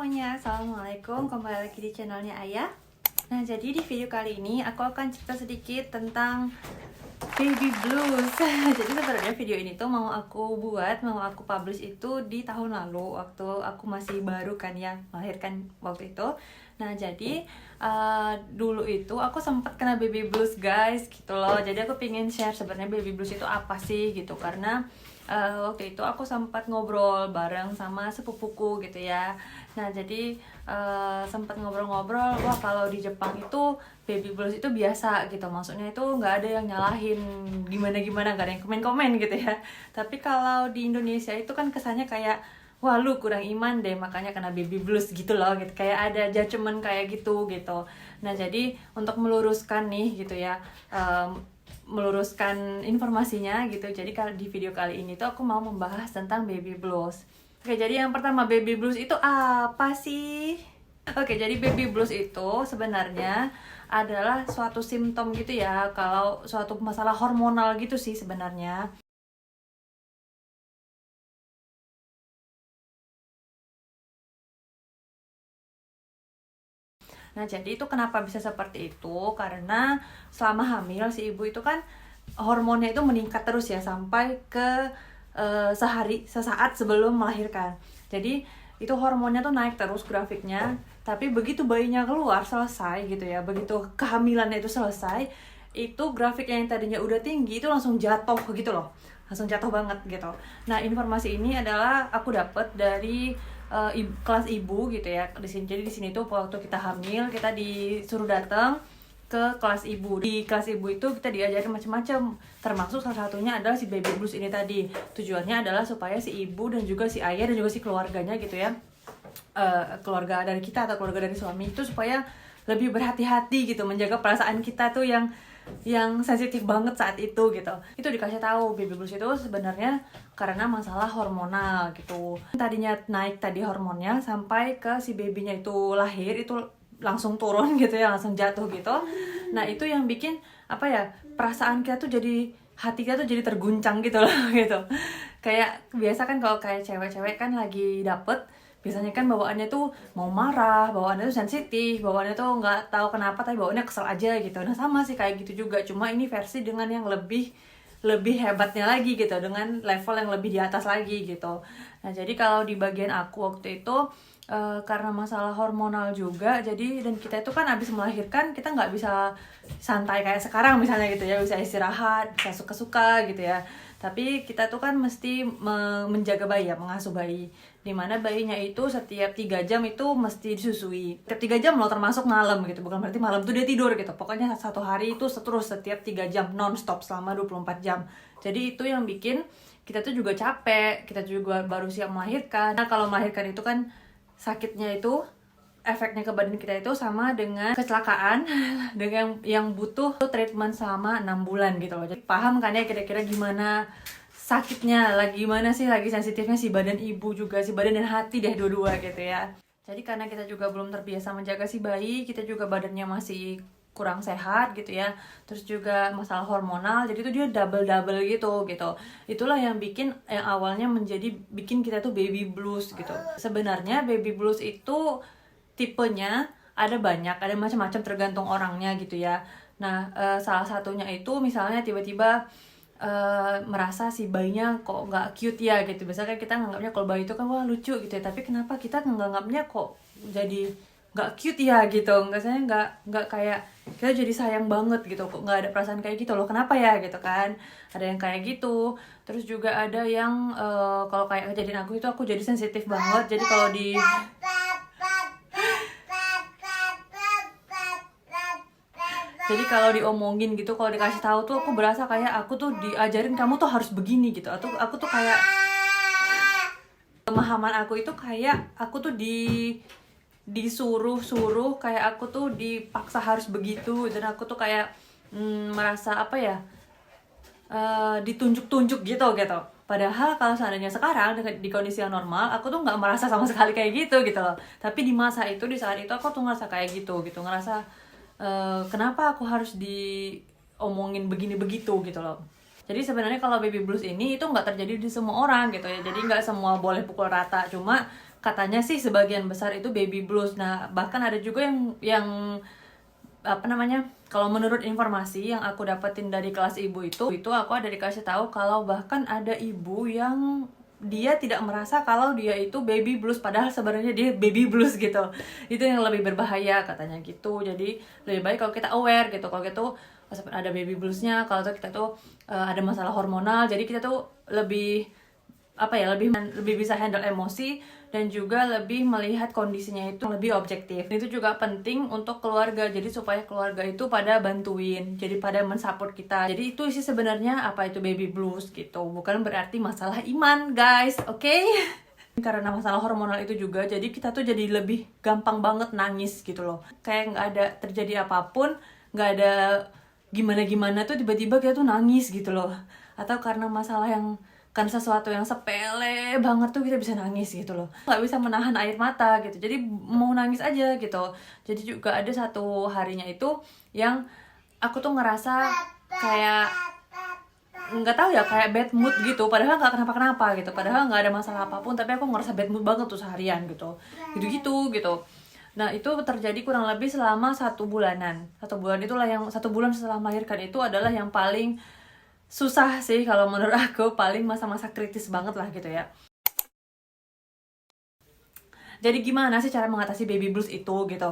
semuanya, Assalamualaikum, kembali lagi di channelnya Ayah. Nah, jadi di video kali ini aku akan cerita sedikit tentang baby blues. Jadi sebenarnya video ini tuh mau aku publish itu di tahun lalu waktu aku masih baru kan ya melahirkan waktu itu. Nah, jadi dulu itu aku sempat kena baby blues guys gitu loh. Jadi aku pengen share sebenarnya baby blues itu apa sih gitu, karena waktu itu aku sempat ngobrol bareng sama sepupuku gitu ya. Nah, jadi sempat ngobrol-ngobrol, wah kalau di Jepang itu baby blues itu biasa gitu, maksudnya itu nggak ada yang nyalahin gimana-gimana, nggak ada yang komen-komen gitu ya. Tapi kalau di Indonesia itu kan kesannya kayak, wah lu kurang iman deh makanya kena baby blues gitu loh, gitu kayak ada judgement kayak gitu. Nah, jadi untuk meluruskan nih gitu ya, meluruskan informasinya gitu. Jadi kalau di video kali ini tuh aku mau membahas tentang baby blues. Oke, jadi yang pertama, baby blues itu apa sih? Oke, jadi baby blues itu sebenarnya adalah suatu simptom gitu ya, kalau suatu masalah hormonal gitu sih sebenarnya. Nah, jadi itu kenapa bisa seperti itu? Karena selama hamil si ibu itu kan hormonnya itu meningkat terus ya sampai ke sesaat sebelum melahirkan. Jadi itu hormonnya tuh naik terus grafiknya, tapi begitu bayinya keluar selesai gitu ya, begitu kehamilannya itu selesai, itu grafik yang tadinya udah tinggi itu langsung jatuh gitu loh, langsung jatuh banget gitu. Nah, informasi ini adalah aku dapat dari kelas ibu gitu ya di sini. Jadi di sini tuh waktu kita hamil kita disuruh datang ke kelas ibu. Di kelas ibu itu kita diajarin macam-macam, termasuk salah satunya adalah si baby blues ini tadi. Tujuannya adalah supaya si ibu dan juga si ayah dan juga si keluarganya gitu ya, keluarga dari kita atau keluarga dari suami itu supaya lebih berhati-hati gitu, menjaga perasaan kita tuh yang sensitif banget saat itu gitu. Itu dikasih tahu baby blues itu sebenarnya karena masalah hormonal gitu. Tadinya naik tadi hormonnya sampai ke si babynya itu lahir itu langsung turun gitu ya, langsung jatuh gitu. Nah, itu yang bikin apa ya, perasaan kita tuh jadi, hati kita tuh jadi terguncang gitu loh gitu. Kayak biasa kan kalau kayak cewek-cewek kan lagi dapet, biasanya kan bawaannya tuh mau marah, bawaannya tuh sensitif, bawaannya tuh nggak tahu kenapa tapi bawaannya kesel aja gitu. Nah, sama sih kayak gitu juga, cuma ini versi dengan yang lebih hebatnya lagi gitu, dengan level yang lebih di atas lagi gitu. Nah, jadi kalau di bagian aku waktu itu karena masalah hormonal juga, jadi dan kita itu kan abis melahirkan kita nggak bisa santai kayak sekarang misalnya gitu ya, bisa istirahat, bisa suka-suka gitu ya. Tapi kita tuh kan mesti menjaga bayi ya, mengasuh bayi, dimana bayinya itu setiap 3 jam itu mesti disusui. Setiap 3 jam loh, termasuk malam gitu, bukan berarti malam tuh dia tidur gitu. Pokoknya satu hari itu terus setiap 3 jam non-stop selama 24 jam. Jadi itu yang bikin kita tuh juga capek, kita juga baru siap melahirkan. Nah, kalau melahirkan itu kan sakitnya itu, efeknya ke badan kita itu sama dengan kecelakaan dengan yang butuh treatment selama 6 bulan gitu loh. Jadi paham kan ya kira-kira gimana sakitnya, lagi gimana sih, lagi sensitifnya si badan ibu juga, si badan dan hati deh dua-dua gitu ya. Jadi karena kita juga belum terbiasa menjaga si bayi, kita juga badannya masih kurang sehat gitu ya, terus juga masalah hormonal, jadi itu dia double gitu. Itulah yang awalnya bikin kita tuh baby blues gitu. Sebenarnya baby blues itu tipenya ada banyak, ada macam-macam tergantung orangnya gitu ya. Nah, salah satunya itu misalnya tiba-tiba merasa si bayinya kok nggak cute ya gitu. Biasanya kita nganggapnya kalau bayi itu kan wah lucu gitu ya, tapi kenapa kita nganggapnya kok jadi nggak cute ya gitu, nggak kayak kita jadi sayang banget gitu, kok nggak ada perasaan kayak gitu loh, kenapa ya gitu kan. Ada yang kayak gitu. Terus juga ada yang kalau kayak kejadian aku jadi sensitif banget. Jadi kalau diomongin gitu, kalau dikasih tahu tuh aku berasa kayak aku tuh diajarin kamu tuh harus begini gitu, atau aku tuh kayak pemahaman aku itu kayak aku tuh disuruh kayak aku tuh dipaksa harus begitu, dan aku tuh kayak merasa apa ya, ditunjuk-tunjuk gitu. Padahal kalau seandainya sekarang di kondisi yang normal, aku tuh nggak merasa sama sekali kayak gitu loh. Tapi di masa itu, di saat itu aku tuh ngerasa kayak gitu, ngerasa kenapa aku harus diomongin begini begitu gitu loh. Jadi sebenarnya kalau baby blues ini itu nggak terjadi di semua orang gitu ya. Jadi nggak semua boleh pukul rata. Cuma katanya sih sebagian besar itu baby blues. Nah, bahkan ada juga yang apa namanya, kalau menurut informasi yang aku dapetin dari kelas ibu itu aku ada dikasih tahu kalau bahkan ada ibu yang dia tidak merasa kalau dia itu baby blues, padahal sebenarnya dia baby blues gitu. Itu yang lebih berbahaya katanya gitu. Jadi lebih baik kalau kita aware gitu, kalau gitu ada baby bluesnya, kalau tuh kita tuh ada masalah hormonal, jadi kita tuh lebih apa ya, lebih bisa handle emosi dan juga lebih melihat kondisinya itu lebih objektif. Itu juga penting untuk keluarga, jadi supaya keluarga itu pada bantuin, jadi pada mensupport kita. Jadi itu sih sebenarnya apa itu baby blues gitu, bukan berarti masalah iman guys, oke? Karena masalah hormonal itu juga, jadi kita tuh jadi lebih gampang banget nangis gitu loh, kayak nggak ada terjadi apapun, nggak ada gimana-gimana tuh tiba-tiba kita tuh nangis gitu loh. Atau karena masalah yang kan sesuatu yang sepele banget tuh kita bisa nangis gitu loh, nggak bisa menahan air mata gitu, jadi mau nangis aja gitu. Jadi juga ada satu harinya itu yang aku tuh ngerasa kayak nggak tahu ya, kayak bad mood gitu, padahal nggak kenapa-kenapa gitu, padahal nggak ada masalah apapun, tapi aku ngerasa bad mood banget tuh seharian gitu, gitu. Nah itu terjadi kurang lebih selama 1 bulanan. 1 bulan itulah yang 1 bulan setelah melahirkan itu adalah yang paling susah sih kalau menurut aku, paling masa-masa kritis banget lah gitu ya. Jadi gimana sih cara mengatasi baby blues itu gitu?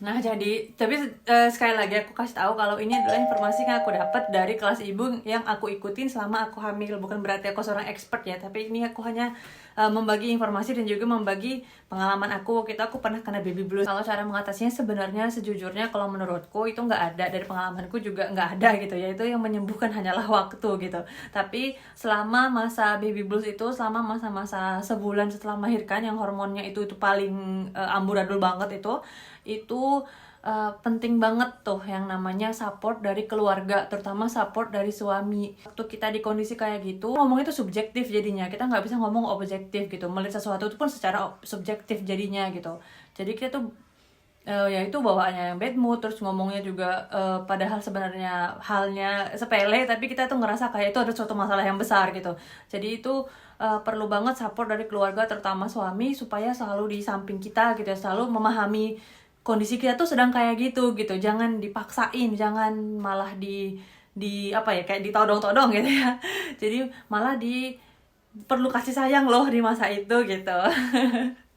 Nah jadi, tapi sekali lagi aku kasih tahu kalau ini adalah informasi yang aku dapat dari kelas ibu yang aku ikutin selama aku hamil. Bukan berarti aku seorang expert ya, tapi ini aku hanya membagi informasi dan juga membagi pengalaman aku. Waktu itu aku pernah kena baby blues. Kalau cara mengatasinya sebenarnya sejujurnya kalau menurutku itu nggak ada, dari pengalamanku juga nggak ada gitu ya. Itu yang menyembuhkan hanyalah waktu gitu. Tapi selama masa baby blues itu, selama masa-masa sebulan setelah melahirkan yang hormonnya itu paling amburadul banget itu penting banget tuh yang namanya support dari keluarga, terutama support dari suami. Waktu kita di kondisi kayak gitu, ngomong itu subjektif jadinya, kita nggak bisa ngomong objektif gitu, melihat sesuatu itu pun secara subjektif jadinya gitu. Jadi kita tuh ya itu bawaannya yang bad mood, terus ngomongnya juga padahal sebenarnya halnya sepele, tapi kita tuh ngerasa kayak itu ada suatu masalah yang besar gitu. Jadi itu perlu banget support dari keluarga, terutama suami, supaya selalu di samping kita gitu ya, selalu memahami kondisi kita tuh sedang kayak gitu, jangan dipaksain, jangan malah di apa ya, kayak ditodong-todong gitu ya. Jadi malah perlu kasih sayang loh di masa itu gitu.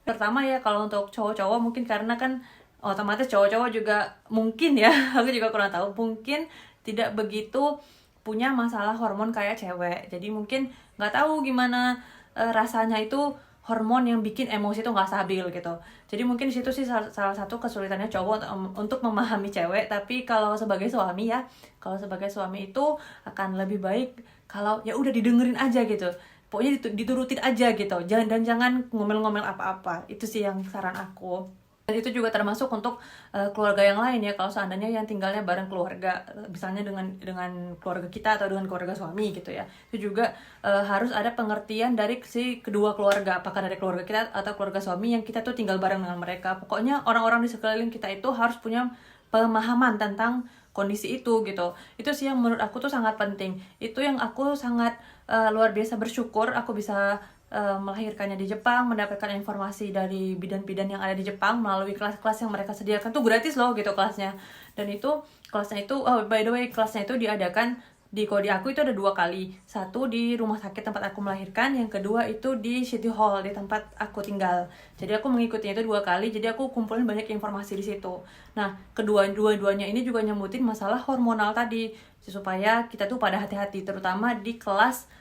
Pertama ya kalau untuk cowok-cowok mungkin karena kan otomatis cowok-cowok juga mungkin ya, aku juga kurang tahu, mungkin tidak begitu punya masalah hormon kayak cewek. Jadi mungkin nggak tahu gimana rasanya itu hormon yang bikin emosi itu nggak stabil gitu. Jadi mungkin di situ sih salah satu kesulitannya cowok untuk memahami cewek. Tapi kalau sebagai suami ya, kalau sebagai suami itu akan lebih baik kalau ya udah didengerin aja gitu. Pokoknya diturutin aja gitu. Jangan ngomel-ngomel apa-apa. Itu sih yang saran aku. Dan itu juga termasuk untuk keluarga yang lain ya, kalau seandainya yang tinggalnya bareng keluarga, misalnya dengan keluarga kita atau dengan keluarga suami gitu ya, itu juga harus ada pengertian dari si kedua keluarga, apakah dari keluarga kita atau keluarga suami yang kita tuh tinggal bareng dengan mereka. Pokoknya orang-orang di sekeliling kita itu harus punya pemahaman tentang kondisi itu gitu. Itu sih yang menurut aku tuh sangat penting. Itu yang aku sangat luar biasa bersyukur aku bisa melahirkannya di Jepang, mendapatkan informasi dari bidan-bidan yang ada di Jepang melalui kelas-kelas yang mereka sediakan tuh gratis loh gitu kelasnya. Dan itu kelasnya itu, oh by the way, kelasnya itu diadakan kalau di aku itu ada 2 kali. Satu di rumah sakit tempat aku melahirkan, yang kedua itu di City Hall di tempat aku tinggal. Jadi aku mengikutinya itu 2 kali, jadi aku kumpulin banyak informasi di situ. Nah, dua-duanya ini juga nyebutin masalah hormonal tadi, supaya kita tuh pada hati-hati, terutama di kelas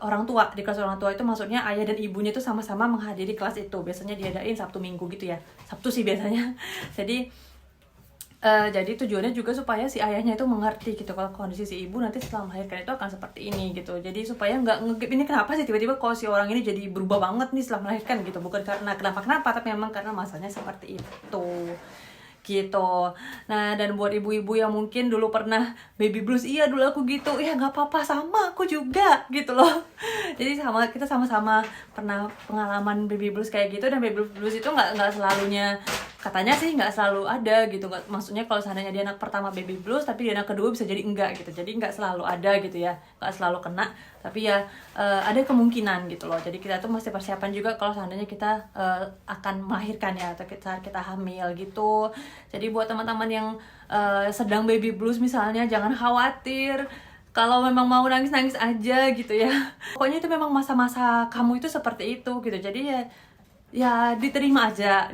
orang tua. Di kelas orang tua itu maksudnya ayah dan ibunya itu sama-sama menghadiri kelas itu. Biasanya diadain Sabtu Minggu gitu ya, Sabtu sih biasanya. Jadi tujuannya juga supaya si ayahnya itu mengerti gitu kalau kondisi si ibu nanti setelah melahirkan itu akan seperti ini gitu. Jadi supaya nggak ngegip ini kenapa sih tiba-tiba kalau si orang ini jadi berubah banget nih setelah melahirkan gitu. Bukan karena kenapa-kenapa, tapi memang karena masanya seperti itu gitu. Nah, dan buat ibu-ibu yang mungkin dulu pernah baby blues, iya dulu aku gitu, ya nggak apa-apa, sama aku juga gitu loh. Jadi kita sama-sama pernah pengalaman baby blues kayak gitu. Dan baby blues itu nggak selalunya katanya sih nggak selalu ada gitu, maksudnya kalau seandainya dia anak pertama baby blues tapi dia anak kedua bisa jadi enggak gitu, jadi nggak selalu ada gitu ya, nggak selalu kena, tapi ya ada kemungkinan gitu loh. Jadi kita tuh mesti persiapan juga kalau seandainya kita akan melahirkan ya, atau saat kita hamil gitu. Jadi buat teman-teman yang sedang baby blues misalnya, jangan khawatir. Kalau memang mau nangis-nangis aja gitu ya. Pokoknya itu memang masa-masa kamu itu seperti itu gitu. Jadi ya diterima aja,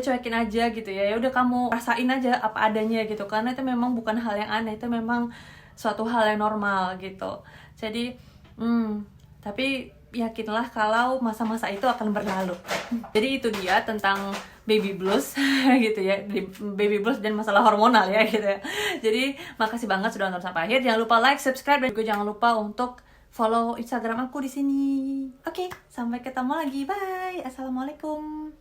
cuekin aja gitu ya. Ya udah kamu rasain aja apa adanya gitu. Karena itu memang bukan hal yang aneh, itu memang suatu hal yang normal gitu. Jadi tapi yakinlah kalau masa-masa itu akan berlalu. Jadi itu dia tentang baby blues gitu ya, baby blues dan masalah hormonal ya gitu ya. Jadi makasih banget sudah nonton sampai akhir. Jangan lupa like, subscribe, dan juga jangan lupa untuk follow Instagram aku di sini. Oke, sampai ketemu lagi. Bye. Assalamualaikum.